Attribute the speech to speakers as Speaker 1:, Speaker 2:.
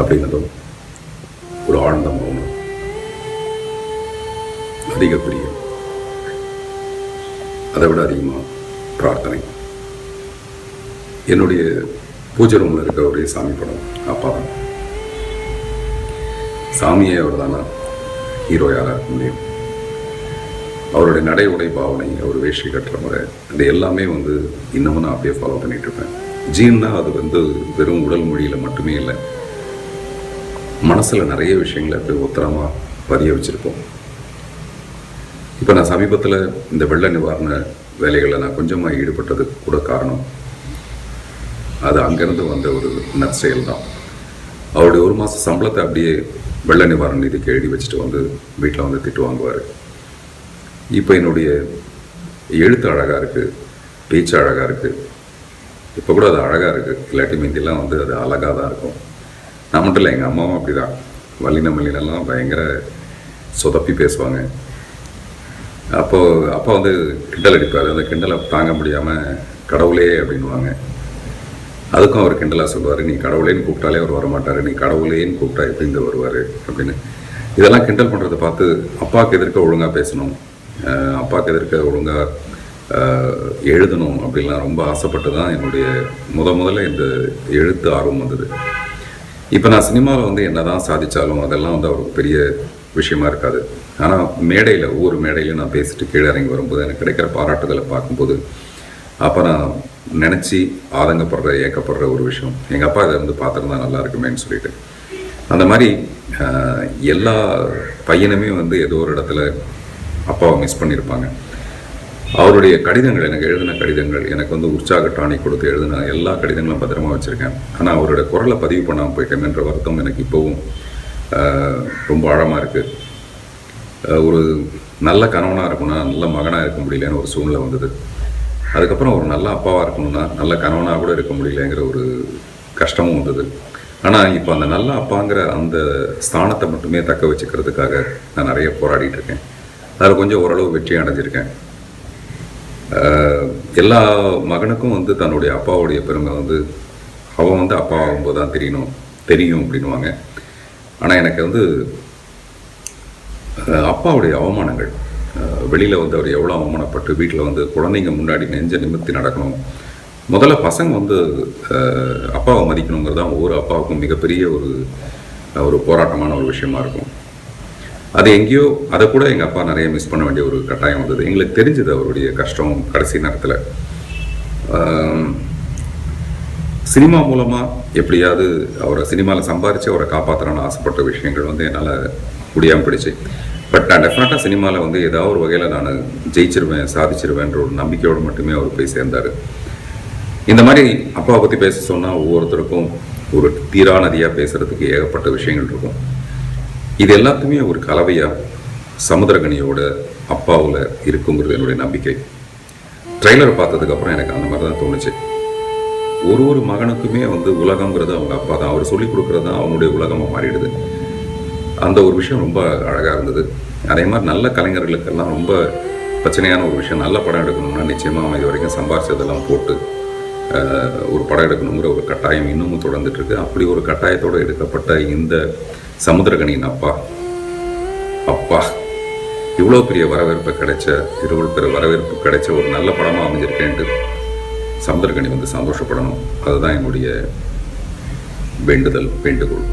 Speaker 1: அப்படின்னதும் ஒரு ஆழ்ந்த மௌனம், அதிக பிரியம், அதை விட அதிகமாக பிரார்த்தனை. என்னுடைய பூஜை ரூமில் இருக்க ஒரே சாமி படம் அப்பா தான். சாமியே அவர் தானா ஹீரோ யாராக இருக்க முடியும்? அவருடைய நடை உடை பாவனை, அவர் வேஷ்டி கட்டுற முறை, அது எல்லாமே இன்னமும் நான் அப்படியே ஃபாலோ பண்ணிட்டு இருப்பேன். ஜீன்னா அது வெறும் உடல் மொழியில் மட்டுமே இல்லை, மனசில் நிறைய விஷயங்களை அப்படியே உத்தரமாக பதிய வச்சுருப்போம். இப்போ நான் சமீபத்தில் இந்த வெள்ள நிவாரண வேலைகளில் நான் கொஞ்சமாக ஈடுபட்டதுக்கு கூட காரணம் அது அங்கேருந்து வந்த ஒரு நற்செயல் தான். அவருடைய 1 மாத சம்பளத்தை அப்படியே வெள்ள நிவாரண நிதிக்கு எழுதி வச்சுட்டு வீட்டில் திட்டு வாங்குவார். இப்போ என்னுடைய எழுத்து அழகாக இருக்குது, பேச்சு அழகாக இருக்குது. இப்போ கூட அது அழகாக இருக்குது, இல்லாட்டி மீந்திலாம் அது அழகாக தான் இருக்கும். நான் மட்டும் இல்லை, எங்கள் அம்மாவும் அப்படி தான். மல்லினெல்லாம் பயங்கர சொதப்பி பேசுவாங்க. அப்போது அப்பா கிண்டல் அடிப்பார். அந்த கிண்டலை தாங்க முடியாமல் கடவுளே அப்படின்வாங்க. அதுக்கும் அவர் கிண்டலாக சொல்லுவார், நீ கடவுளேன்னு கூப்பிட்டாலே அவர் வரமாட்டார், நீ கடவுளேன்னு கூப்பிட்டா எப்படி வருவார் அப்படின்னு. இதெல்லாம் கிண்டல் பண்ணுறதை பார்த்து அப்பாவுக்கு எதிர்க்க ஒழுங்காக பேசணும், அப்பாவுக்கு எதிர்க்க ஒழுங்காக எழுதணும் அப்படின்லாம் ரொம்ப ஆசைப்பட்டு தான் என்னுடைய முதல்ல இந்த எழுத்து ஆர்வம் வந்தது. இப்போ நான் சினிமாவில் என்ன தான் சாதித்தாலும் அதெல்லாம் அவருக்கு பெரிய விஷயமா இருக்காது. ஆனால் மேடையில், ஒவ்வொரு மேடையிலும் நான் பேசிட்டு கீழே இறங்கி வரும்போது எனக்கு கிடைக்கிற பாராட்டுதலை பார்க்கும்போது அப்போ நான் நினச்சி ஆதங்கப்படுற, ஏக்கப்படுற ஒரு விஷயம், எங்கள் அப்பா இதை பார்த்துருந்தா நல்லா இருக்குமேன்னு சொல்லிட்டு. அந்த மாதிரி எல்லா பையனுமே ஏதோ ஒரு இடத்துல அப்பாவை மிஸ் பண்ணியிருப்பாங்க. அவருடைய கடிதங்கள், எனக்கு எழுதின கடிதங்கள், எனக்கு உற்சாக டானிக் கொடுத்து எழுதின எல்லா கடிதங்களும் பத்திரமா வச்சுருக்கேன். ஆனால் அவருடைய குரலை பதிவு பண்ணாமல் போயிட்டேன்ற வருத்தம் எனக்கு இப்போவும் ரொம்ப ஆழமாக இருக்குது. ஒரு நல்ல கணவனாக இருக்கணும்னா, நல்ல மகனாக இருக்க முடியலன்னு ஒரு சூழ்நிலை வந்தது. அதுக்கப்புறம் ஒரு நல்ல அப்பாவாக இருக்கணும்னா நல்ல கணவனாக கூட இருக்க முடியலங்கிற ஒரு கஷ்டமும் வந்தது. ஆனால் இப்போ அந்த நல்ல அப்பாங்கிற அந்த ஸ்தானத்தை மட்டுமே தக்க வச்சுக்கிறதுக்காக நான் நிறைய போராடிட்டு இருக்கேன். அதில் கொஞ்சம் ஓரளவு வெற்றி அடைஞ்சிருக்கேன். எல்லா மகனுக்கும் தன்னுடைய அப்பாவுடைய பெருமை அவன் அப்பா ஆகும்போது தான் தெரியும் அப்படின்வாங்க. ஆனால் எனக்கு அப்பாவுடைய அவமானங்கள், வெளியில் அவர் எவ்வளோ அவமானப்பட்டு வீட்டில் குழந்தைங்க முன்னாடி நெஞ்ச நிமிர்த்தி நடக்கணும். முதல்ல பசங்க அப்பாவை மதிக்கணுங்கிறது தான் ஒவ்வொரு அப்பாவுக்கும் மிகப்பெரிய ஒரு போராட்டமான ஒரு விஷயமா இருக்கும். அது எங்கேயோ அதை கூட எங்கள் அப்பா நிறைய மிஸ் பண்ண வேண்டிய ஒரு கட்டாயம் வந்தது. எங்களுக்கு தெரிஞ்சது அவருடைய கஷ்டம் கடைசி நேரத்தில். சினிமா மூலமாக எப்படியாவது அவரை சினிமாவில் சம்பாரித்து அவரை காப்பாற்றணும்னு ஆசைப்பட்ட விஷயங்கள் என்னால் முடியாமல் போயிடுச்சு. பட் நான் டெஃபினட்டாக சினிமாவில் ஏதாவது ஒரு வகையில் நான் ஜெயிச்சிருவேன், சாதிச்சிருவேன்ற ஒரு நம்பிக்கையோடு மட்டுமே அவர் போய் சேர்ந்தார். இந்த மாதிரி அப்பாவை பற்றி பேச சொன்னால் ஒவ்வொருத்தருக்கும் ஒரு தீரா நதியாக பேசுகிறதுக்கு ஏகப்பட்ட விஷயங்கள் இருக்கும். இது எல்லாத்துமே ஒரு கலவையாக சமுத்திரகனியோட அப்பாவில் இருக்குங்கிறது என்னுடைய நம்பிக்கை. ட்ரெய்லரை பார்த்ததுக்கப்புறம் எனக்கு அந்த மாதிரி தான் தோணுச்சு. ஒரு மகனுக்குமே உலகங்கிறது அவங்க அப்பா தான். அவர் சொல்லிக் கொடுக்குறது தான் அவனுடைய உலகமாக மாறிடுது. அந்த ஒரு விஷயம் ரொம்ப அழகாக இருந்தது. அதே மாதிரி நல்ல கலைஞர்களுக்கெல்லாம் ரொம்ப பிரச்சனையான ஒரு விஷயம், நல்ல படம் எடுக்கணும்னா நிச்சயமாக அவன் இது வரைக்கும் சம்பாரிச்சதெல்லாம் போட்டு ஒரு படம் எடுக்கணுங்கிற ஒரு கட்டாயம் இன்னமும் தொடர்ந்துட்டுருக்கு. அப்படி ஒரு கட்டாயத்தோடு எடுக்கப்பட்ட இந்த சமுத்திரகனியின் அப்பா இவ்வளோ பெரிய வரவேற்பு கிடைச்ச ஒரு நல்ல படமாக அமைஞ்சிருக்கேன்ட்டு சமுத்திரகனி சந்தோஷப்படணும். அதுதான் என்னுடைய வேண்டுகோள்.